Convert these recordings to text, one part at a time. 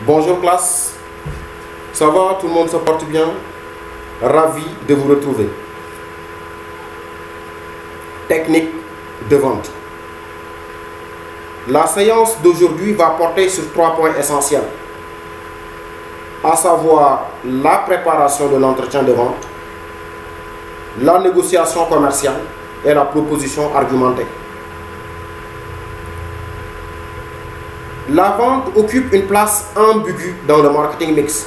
Bonjour classe, ça va, tout le monde se porte bien? Ravi de vous retrouver. Technique de vente. La séance d'aujourd'hui va porter sur 3 points essentiels, à savoir la préparation de l'entretien de vente, la négociation commerciale et la proposition argumentée. La vente occupe une place ambiguë dans le marketing mix.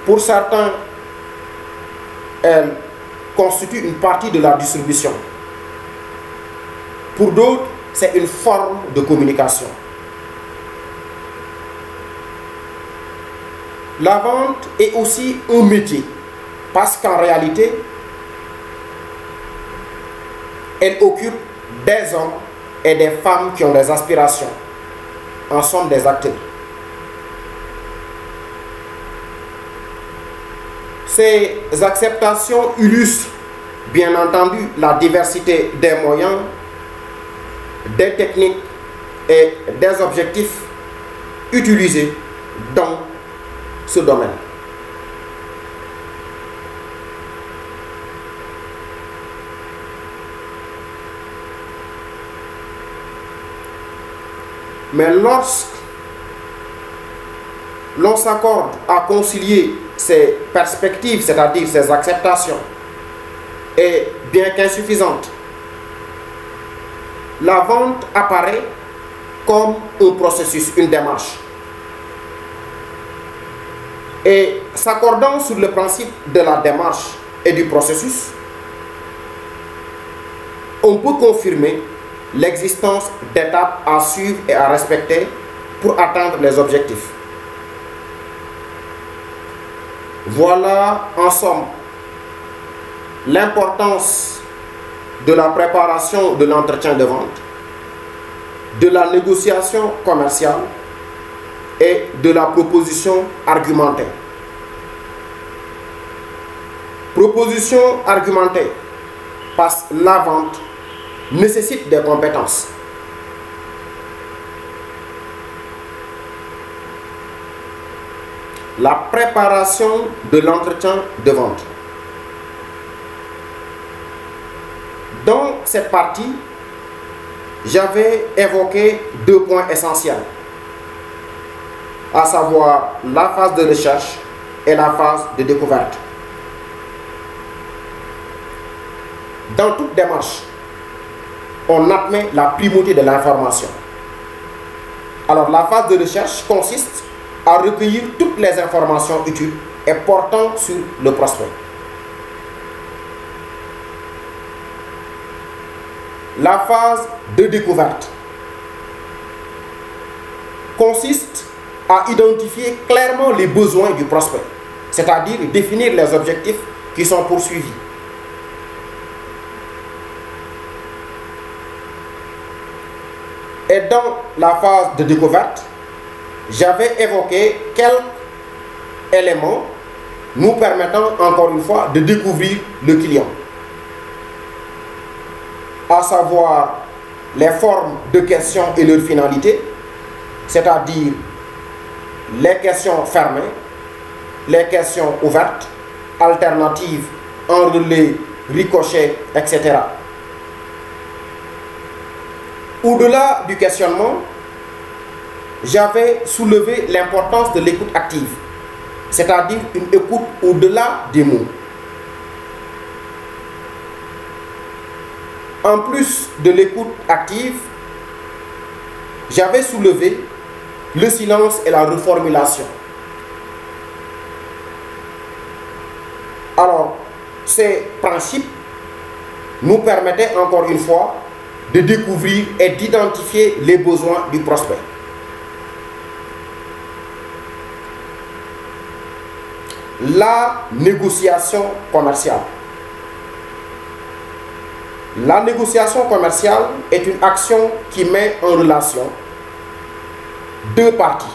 Pour certains, elle constitue une partie de la distribution. Pour d'autres, c'est une forme de communication. La vente est aussi un métier, parce qu'en réalité, elle occupe des hommes et des femmes qui ont des aspirations, en somme des acteurs. Ces acceptations illustrent bien entendu la diversité des moyens, des techniques et des objectifs utilisés dans ce domaine. Mais lorsque l'on s'accorde à concilier ces perspectives, c'est-à-dire ces acceptations, et bien qu'insuffisante, la vente apparaît comme un processus, une démarche. Et s'accordant sur le principe de la démarche et du processus, on peut confirmer l'existence d'étapes à suivre et à respecter pour atteindre les objectifs. Voilà en somme l'importance de la préparation de l'entretien de vente, de la négociation commerciale et de la proposition argumentée. Proposition argumentée, parce que la vente nécessite des compétences. La préparation de l'entretien de vente. Dans cette partie, j'avais évoqué 2 points essentiels, à savoir la phase de recherche et la phase de découverte. Dans toute démarche, on admet la primauté de l'information. Alors la phase de recherche consiste à recueillir toutes les informations utiles et portant sur le prospect. La phase de découverte consiste à identifier clairement les besoins du prospect, c'est-à-dire définir les objectifs qui sont poursuivis. Et dans la phase de découverte, j'avais évoqué quelques éléments nous permettant encore une fois de découvrir le client, à savoir les formes de questions et leur finalité, c'est-à-dire les questions fermées, les questions ouvertes, alternatives, enrôlées, ricochets, etc. Au-delà du questionnement, j'avais soulevé l'importance de l'écoute active, c'est-à-dire une écoute au-delà des mots. En plus de l'écoute active, j'avais soulevé le silence et la reformulation. Alors, ces principes nous permettaient encore une fois de découvrir et d'identifier les besoins du prospect. La négociation commerciale. La négociation commerciale est une action qui met en relation 2 parties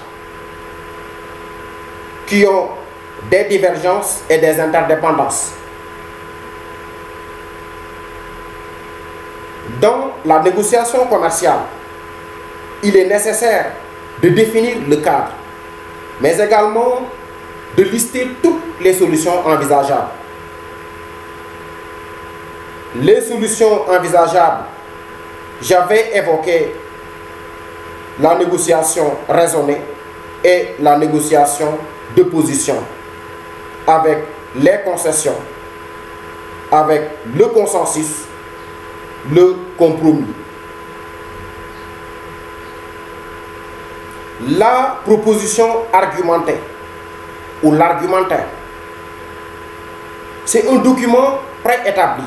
qui ont des divergences et des interdépendances. Dans la négociation commerciale, il est nécessaire de définir le cadre, mais également de lister toutes les solutions envisageables. Les solutions envisageables, j'avais évoqué la négociation raisonnée et la négociation de position avec les concessions, avec le consensus, le compromis. La proposition argumentée ou l'argumentaire, c'est un document préétabli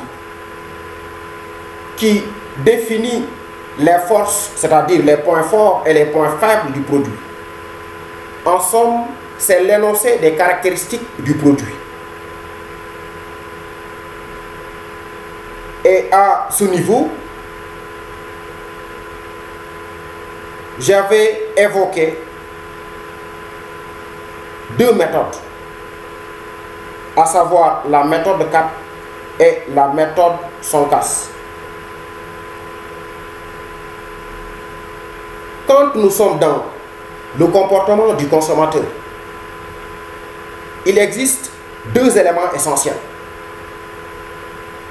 qui définit les forces, c'est-à-dire les points forts et les points faibles du produit. En somme, c'est l'énoncé des caractéristiques du produit. Et à ce niveau, j'avais évoqué deux méthodes, à savoir la méthode CAP et la méthode SONCAS. Quand nous sommes dans le comportement du consommateur, il existe deux éléments essentiels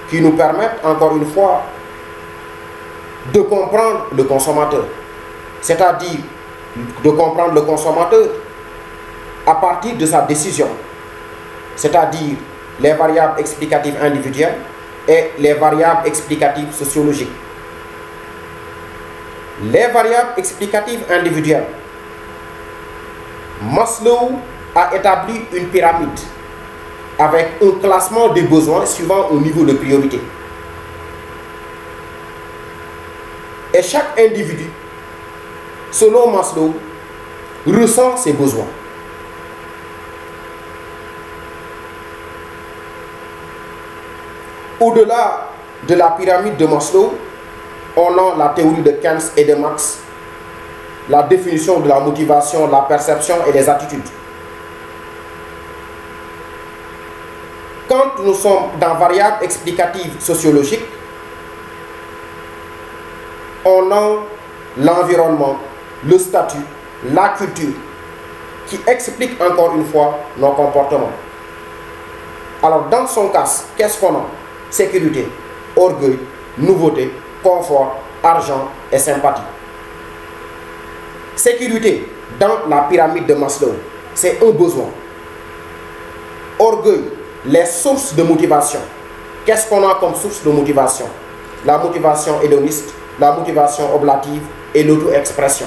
qui nous permettent, encore une fois, de comprendre le consommateur, c'est-à-dire de comprendre le consommateur à partir de sa décision, c'est-à-dire les variables explicatives individuelles et les variables explicatives sociologiques. Les variables explicatives individuelles, Maslow a établi une pyramide avec un classement des besoins suivant un niveau de priorité. Et chaque individu, selon Maslow, ressent ses besoins. Au-delà de la pyramide de Maslow, on a la théorie de Keynes et de Marx, la définition de la motivation, la perception et les attitudes. Quand nous sommes dans variables explicatives sociologiques, on a l'environnement, le statut, la culture, qui expliquent encore une fois nos comportements. Alors dans son cas, qu'est-ce qu'on a? Sécurité, orgueil, nouveauté, confort, argent et sympathie. Sécurité, dans la pyramide de Maslow, c'est un besoin. Orgueil, les sources de motivation. Qu'est-ce qu'on a comme source de motivation? La motivation hédoniste, la motivation oblative et l'auto-expression.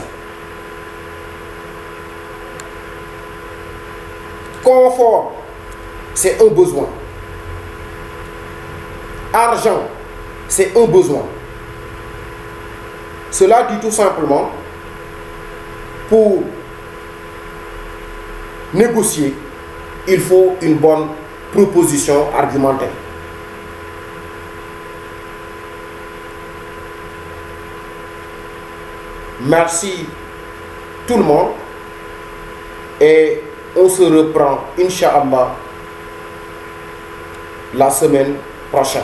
Confort, c'est un besoin. Argent, c'est un besoin. Cela dit tout simplement, pour négocier, il faut une bonne proposition argumentaire. Merci tout le monde et on se reprend, Inch'Allah, la semaine prochaine.